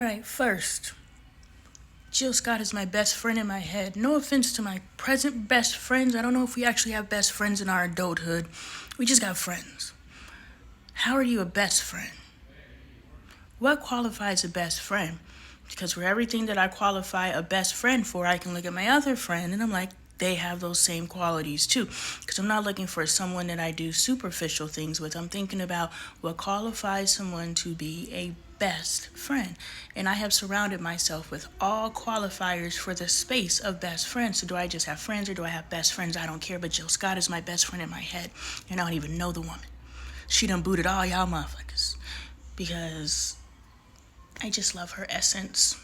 Right, first, Jill Scott is my best friend in my head. No offense to my present best friends. I don't know if we actually have best friends in our adulthood. We just got friends. How are you a best friend? What qualifies a best friend? Because for everything that I qualify a best friend for, I can look at my other friend and I'm like, they have those same qualities too. Because I'm not looking for someone that I do superficial things with. I'm thinking about what qualifies someone to be a best friend. And I have surrounded myself with all qualifiers for the space of best friends. So do I just have friends or do I have best friends? I don't care. But Jill Scott is my best friend in my head. And I don't even know the woman. She done booted all y'all motherfuckers. Because I just love her essence.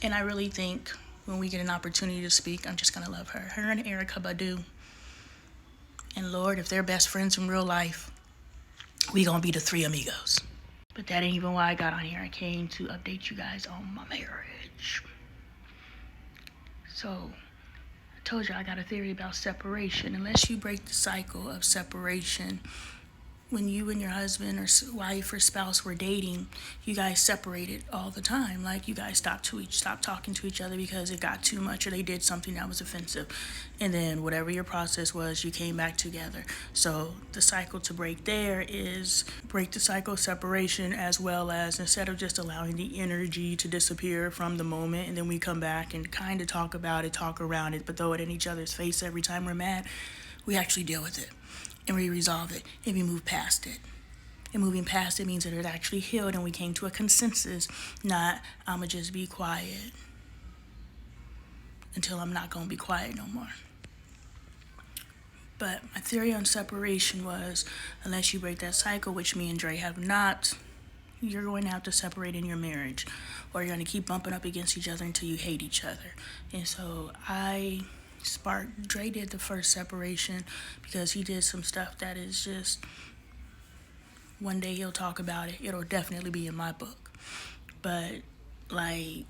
And I really think when we get an opportunity to speak, I'm just going to love her. Her and Erica Badu. And Lord, if they're best friends in real life, we going to be the three amigos. But that ain't even why I got on here. I came to update you guys on my marriage. So, I told you I got a theory about separation. Unless you break the cycle of separation, when you and your husband or wife or spouse were dating, you guys separated all the time. Like you guys stopped talking to each other because it got too much or they did something that was offensive. And then whatever your process was, you came back together. So the cycle to break there is break the cycle of separation, as well as instead of just allowing the energy to disappear from the moment and then we come back and kind of talk about it, talk around it, but throw it in each other's face every time we're mad, we actually deal with it. And we resolve it and we move past it. And moving past it means that it actually healed and we came to a consensus, not I'ma just be quiet until I'm not gonna be quiet no more. But my theory on separation was unless you break that cycle, which me and Dre have not, you're going to have to separate in your marriage. Or you're gonna keep bumping up against each other until you hate each other. And so Dre did the first separation because he did some stuff that is just, one day he'll talk about it. It'll definitely be in my book. But, like,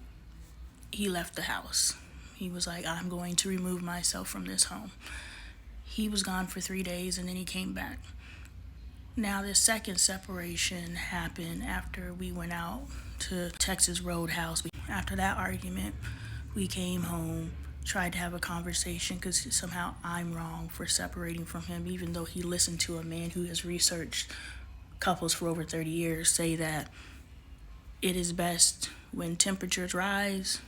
he left the house. He was like, I'm going to remove myself from this home. He was gone for 3 days and then he came back. Now, this second separation happened after we went out to Texas Roadhouse. After that argument, we came home, tried to have a conversation because somehow I'm wrong for separating from him, even though he listened to a man who has researched couples for over 30 years say that it is best when temperatures rise,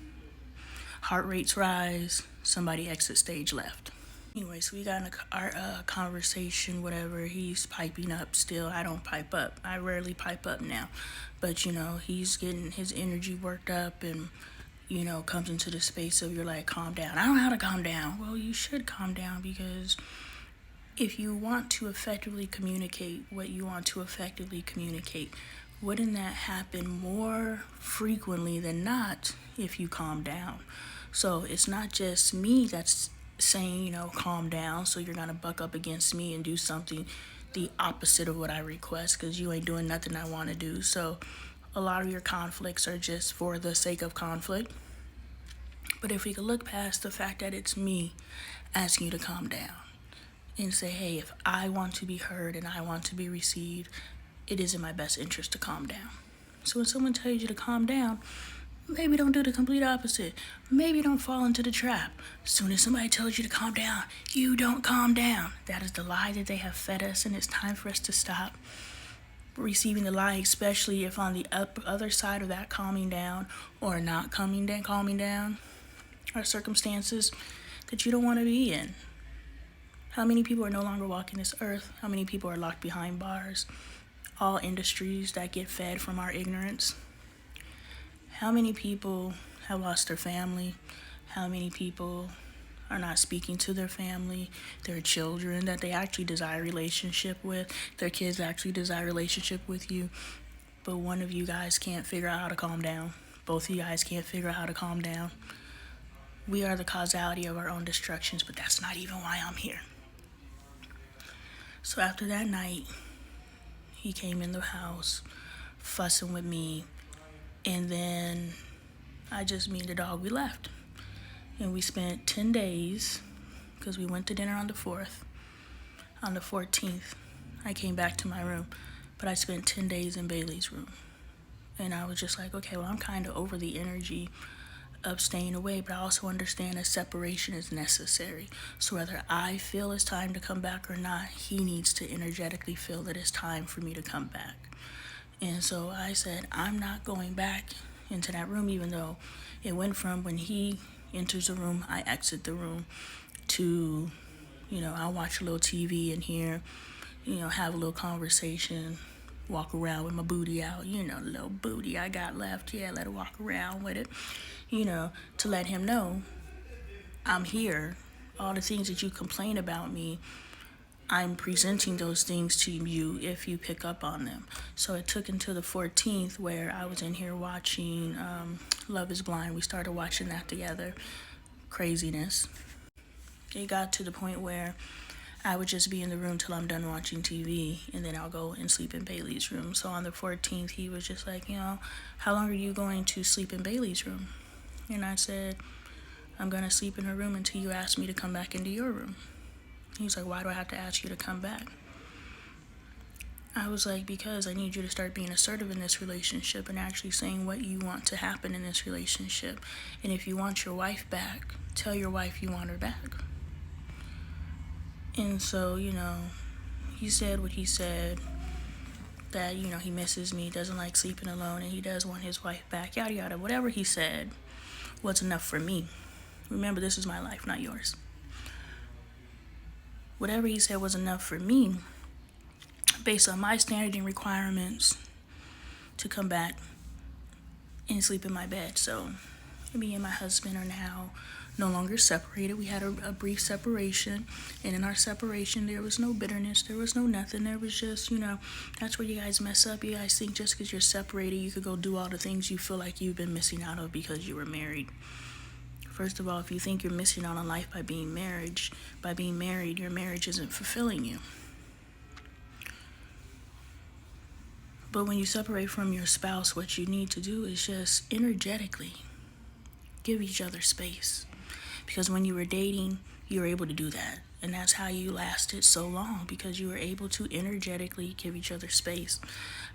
heart rates rise, somebody exits stage left. Anyway, so we got in our conversation, whatever. He's piping up still. I don't pipe up. I rarely pipe up now. But, he's getting his energy worked up and comes into the space of you're like, calm down. I don't know how to calm down. Well, you should calm down because if you want to effectively communicate what you want to effectively communicate, wouldn't that happen more frequently than not if you calm down? So it's not just me that's saying, calm down, so you're going to buck up against me and do something the opposite of what I request because you ain't doing nothing I want to do. So a lot of your conflicts are just for the sake of conflict. But if we could look past the fact that it's me asking you to calm down and say, hey, if I want to be heard and I want to be received, it is in my best interest to calm down. So when someone tells you to calm down, maybe don't do the complete opposite. Maybe don't fall into the trap. As soon as somebody tells you to calm down, you don't calm down. That is the lie that they have fed us, and it's time for us to stop receiving the lie, especially if on the other side of that calming down or not calming down are circumstances that you don't want to be in. How many people are no longer walking this earth? How many people are locked behind bars? All industries that get fed from our ignorance. How many people have lost their family? How many people are not speaking to their family, their children that they actually desire a relationship with, their kids actually desire a relationship with you, but one of you guys can't figure out how to calm down. Both of you guys can't figure out how to calm down. We are the causality of our own destructions, but that's not even why I'm here. So after that night, he came in the house fussing with me, and then me and the dog, we left. And we spent 10 days, because we went to dinner on the 4th. On the 14th, I came back to my room, but I spent 10 days in Bailey's room. And I was just like, okay, well, I'm kind of over the energy of staying away, but I also understand that separation is necessary. So whether I feel it's time to come back or not, he needs to energetically feel that it's time for me to come back. And so I said, I'm not going back into that room, even though it went from when he enters the room, I exit the room, to, I'll watch a little TV in here, have a little conversation, walk around with my booty out, the little booty I got left. Yeah, let her walk around with it, to let him know I'm here. All the things that you complain about me, I'm presenting those things to you if you pick up on them. So it took until the 14th where I was in here watching Love is Blind. We started watching that together. Craziness. It got to the point where I would just be in the room till I'm done watching TV, and then I'll go and sleep in Bailey's room. So on the 14th, he was just like, how long are you going to sleep in Bailey's room? And I said, I'm going to sleep in her room until you ask me to come back into your room. He's like, why do I have to ask you to come back? I was like, because I need you to start being assertive in this relationship and actually saying what you want to happen in this relationship. And if you want your wife back, tell your wife you want her back. And so, he said what he said, that, he misses me, doesn't like sleeping alone, and he does want his wife back, yada, yada. Whatever he said was enough for me. Remember, this is my life, not yours. Whatever he said was enough for me, based on my standard and requirements, to come back and sleep in my bed. So me and my husband are now no longer separated. We had a brief separation, and in our separation there was no bitterness, there was no nothing. There was just, that's where you guys mess up. You guys think just because you're separated you could go do all the things you feel like you've been missing out of because you were married. First of all, if you think you're missing out on life by being married, your marriage isn't fulfilling you. But when you separate from your spouse, what you need to do is just energetically give each other space. Because when you were dating, you were able to do that. And that's how you lasted so long, because you were able to energetically give each other space.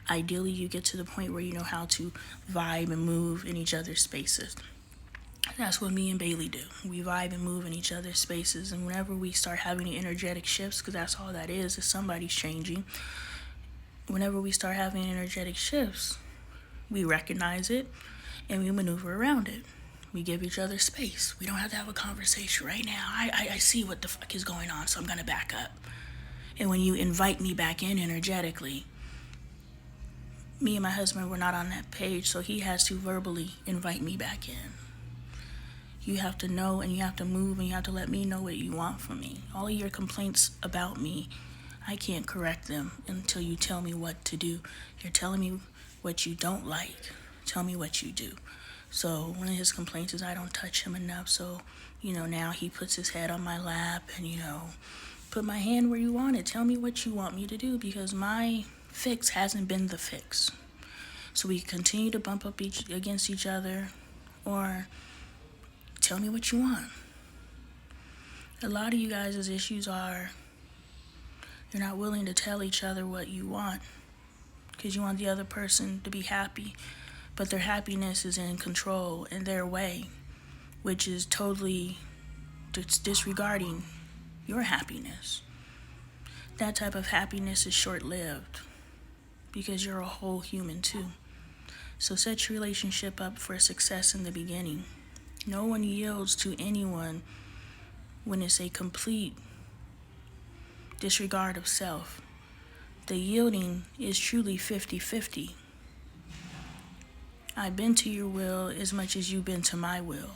Ideally, you get to the point where you know how to vibe and move in each other's spaces. That's what me and Bailey do. We vibe and move in each other's spaces. And whenever we start having the energetic shifts, because that's all that is somebody's changing. Whenever we start having energetic shifts, we recognize it and we maneuver around it. We give each other space. We don't have to have a conversation right now. I see what the fuck is going on, so I'm going to back up. And when you invite me back in energetically, me and my husband were not on that page, so he has to verbally invite me back in. You have to know, and you have to move, and you have to let me know what you want from me. All of your complaints about me, I can't correct them until you tell me what to do. You're telling me what you don't like. Tell me what you do. So one of his complaints is I don't touch him enough. So, now he puts his head on my lap and, put my hand where you want it. Tell me what you want me to do, because my fix hasn't been the fix. So we continue to bump up against each other, or tell me what you want. A lot of you guys' issues are you're not willing to tell each other what you want because you want the other person to be happy, but their happiness is in control in their way, which is totally disregarding your happiness. That type of happiness is short-lived because you're a whole human too. So set your relationship up for success in the beginning. No one yields to anyone when it's a complete disregard of self. The yielding is truly 50-50. I've been to your will as much as you've been to my will.